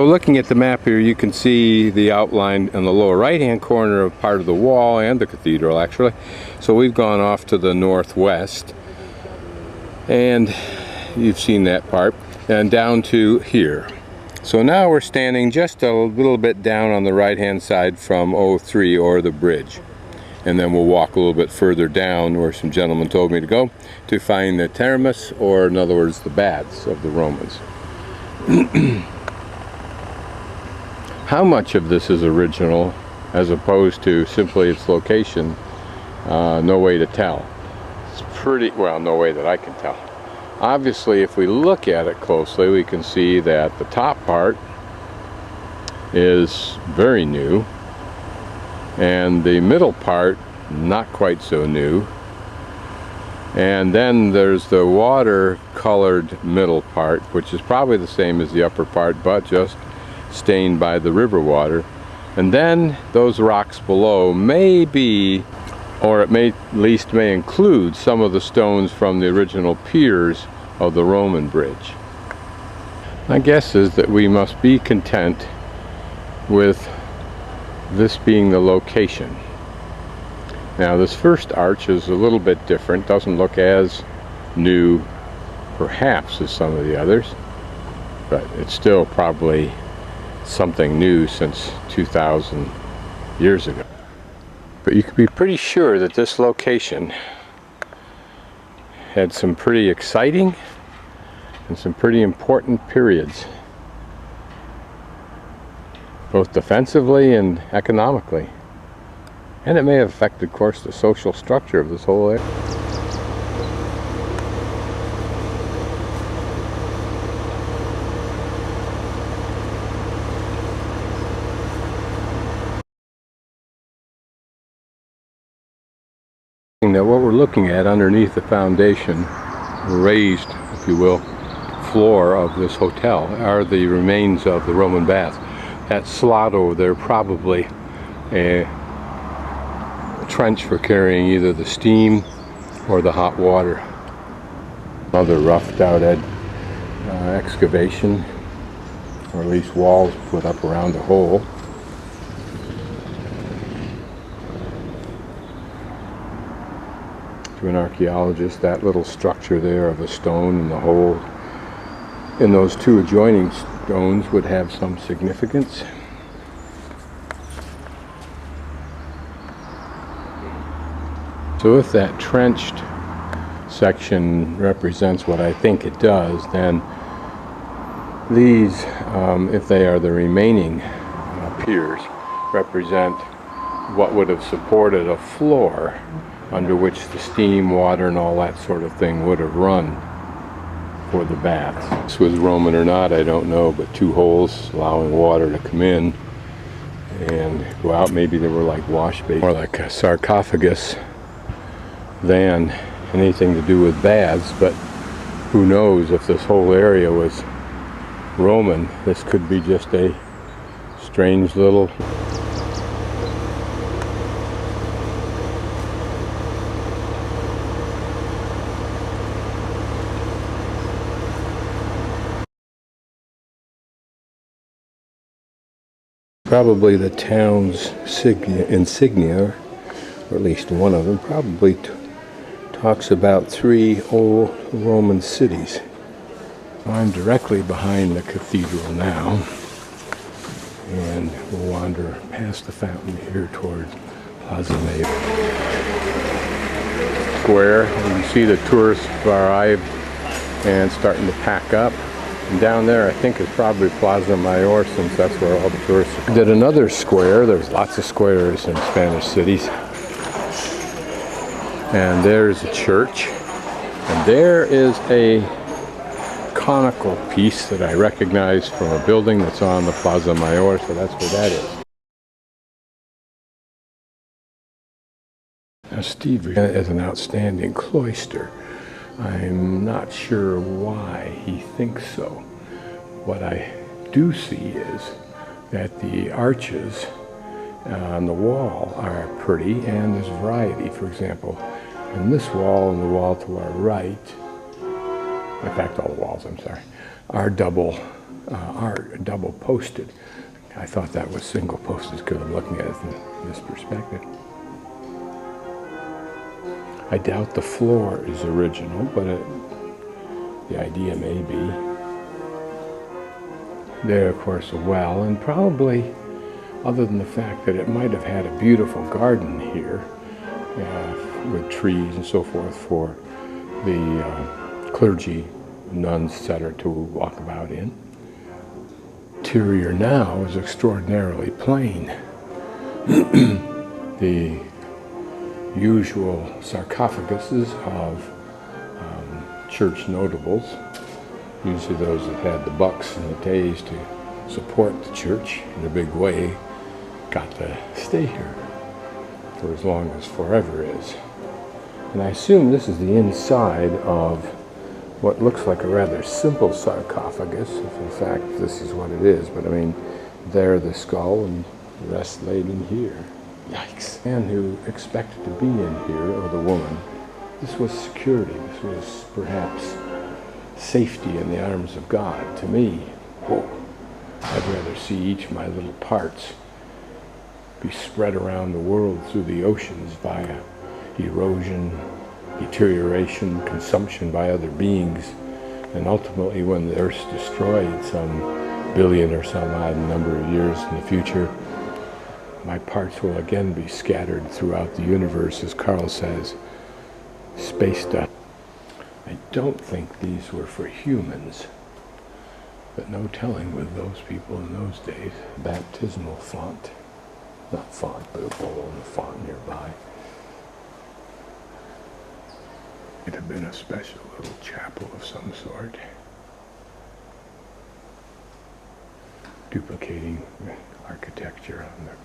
So looking at the map here, you can see the outline in the lower right hand corner of part of the wall and the cathedral actually. So we've gone off to the northwest, and you've seen that part, and down to here. So now we're standing just a little bit down on the right hand side from O3, or the bridge. And then we'll walk a little bit further down where some gentlemen told me to go to find the termus, or in other words the baths of the Romans. How much of this is original as opposed to simply its location, no way to tell. It's pretty, well, no way that I can tell. Obviously, if we look at it closely, we can see that the top part is very new, and the middle part not quite so new, and then there's the water-colored middle part, which is probably the same as the upper part, but just stained by the river water. And then those rocks below may be, or it may at least may include, some of the stones from the original piers of the Roman bridge. My guess is that we must be content with this being the location. Now this first arch is a little bit different, doesn't look as new perhaps as some of the others, but it's still probably something new since 2,000 years ago. But you can be pretty sure that this location had some pretty exciting and some pretty important periods, both defensively and economically. And it may have affected, of course, the social structure of this whole area. Now what we're looking at underneath the foundation, raised, if you will, floor of this hotel are the remains of the Roman baths. That slot over there, probably a trench for carrying either the steam or the hot water. Another roughed out excavation, or at least walls put up around the hole. To an archaeologist, that little structure there of a stone and the hole in those two adjoining stones would have some significance. So if that trenched section represents what I think it does, then these, if they are the remaining piers, represent what would have supported a floor under which the steam, water, and all that sort of thing would have run for the baths. This was Roman or not, I don't know, but two holes allowing water to come in and go out. Maybe they were like wash basins, more like a sarcophagus than anything to do with baths, but who knows if this whole area was Roman. This could be just a strange little probably the town's insignia, or at least one of them, probably talks about three old Roman cities. I'm directly behind the cathedral now, and we'll wander past the fountain here toward Plaza Mayor Square. You can see the tourists have arrived and starting to pack up. And down there, I think, is probably Plaza Mayor, since that's where all the tourists are. Did another square. There's lots of squares in Spanish cities. And there's a church. And there is a conical piece that I recognize from a building that's on the Plaza Mayor, so that's where that is. Now, Steve is an outstanding cloister. I'm not sure why he thinks so. What I do see is that the arches on the wall are pretty, and there's variety. For example, in this wall and the wall to our right, in fact all the walls, I'm sorry, are double art, double posted. I thought that was single posted because I'm looking at it from this perspective. I doubt the floor is original, but the idea may be. There, of course, a well, and probably, other than the fact that it might have had a beautiful garden here, with trees and so forth for the clergy, nuns, etc. to walk about in. Interior now is extraordinarily plain. The usual sarcophaguses of church notables, usually those that had the bucks and the days to support the church in a big way, got to stay here for as long as forever is. And I assume this is the inside of what looks like a rather simple sarcophagus, if in fact this is what it is. But I mean, there the skull and the rest laid in here. Yikes. The man who expected to be in here, or the woman, this was security. This was perhaps safety in the arms of God. To me, I'd rather see each of my little parts be spread around the world through the oceans via erosion, deterioration, consumption by other beings, and ultimately when the Earth's destroyed some billion or some odd number of years in the future, my parts will again be scattered throughout the universe, as Carl says, space dust. I don't think these were for humans, but no telling with those people in those days. Baptismal font, not font, but a bowl and a font nearby. It had been a special little chapel of some sort, duplicating the architecture on the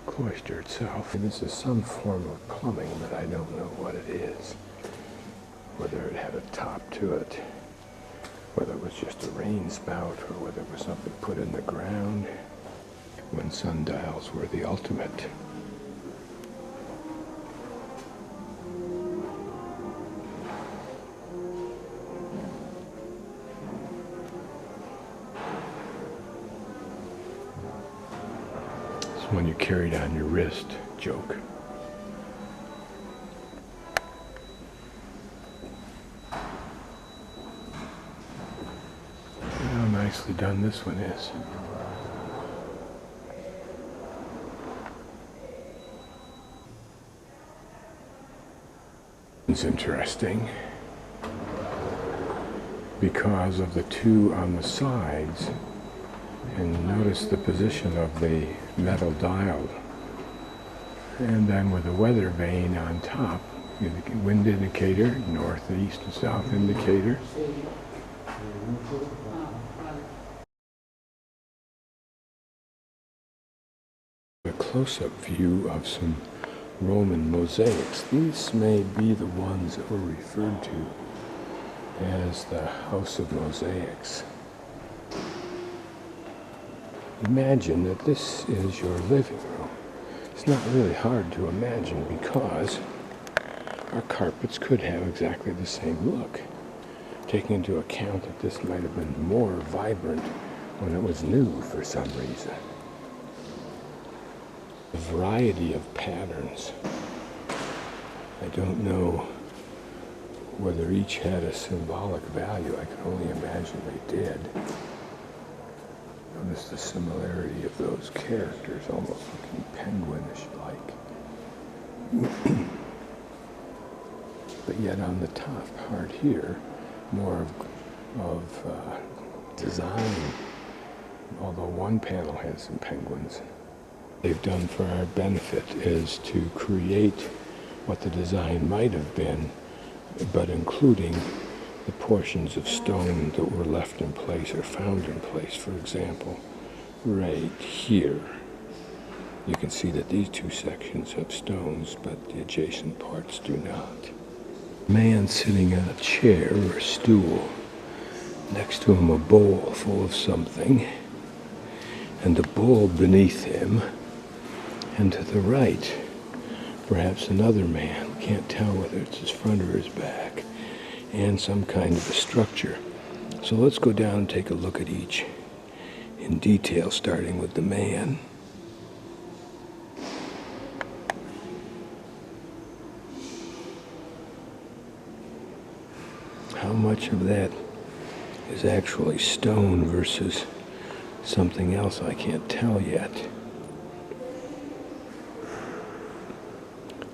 cloister itself. And this is some form of plumbing, but I don't know what it is. Whether it had a top to it, whether it was just a rain spout, or whether it was something put in the ground, when sundials were the ultimate. It's one you carried on your wrist joke. How nicely done this one is. It's interesting because of the two on the sides, and notice the position of the metal dial, and then with the weather vane on top, the wind indicator, north, east, and south indicator. A close-up view of some Roman mosaics. These may be the ones that were referred to as the House of Mosaics. Imagine that this is your living room. It's not really hard to imagine because our carpets could have exactly the same look, taking into account that this might have been more vibrant when it was new for some reason. A variety of patterns. I don't know whether each had a symbolic value. I can only imagine they did. Notice the similarity of those characters, almost looking penguinish-like. But yet on the top part here, more of design, although one panel has some penguins. They've done for our benefit is to create what the design might have been, but including the portions of stone that were left in place or found in place. For example, right here, you can see that these two sections have stones, but the adjacent parts do not. Man sitting on a chair or a stool, next to him a bowl full of something, and a bowl beneath him. And to the right, perhaps another man, can't tell whether it's his front or his back, and some kind of a structure. So let's go down and take a look at each in detail, starting with the man. How much of that is actually stone versus something else, I can't tell yet.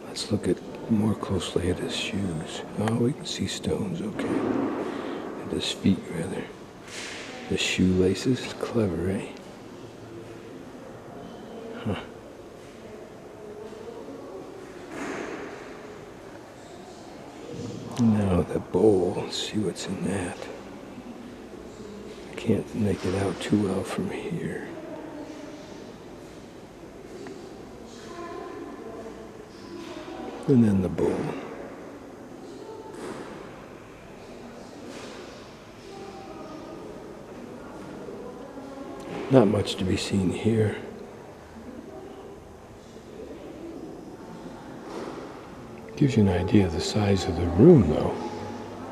Let's look at more closely at his shoes. Oh, we can see stones, okay. At his feet, rather. The shoelaces, clever, eh? Huh. Now the bowl, let's see what's in that. I can't make it out too well from here. And then the bowl. Not much to be seen here. Gives you an idea of the size of the room, though.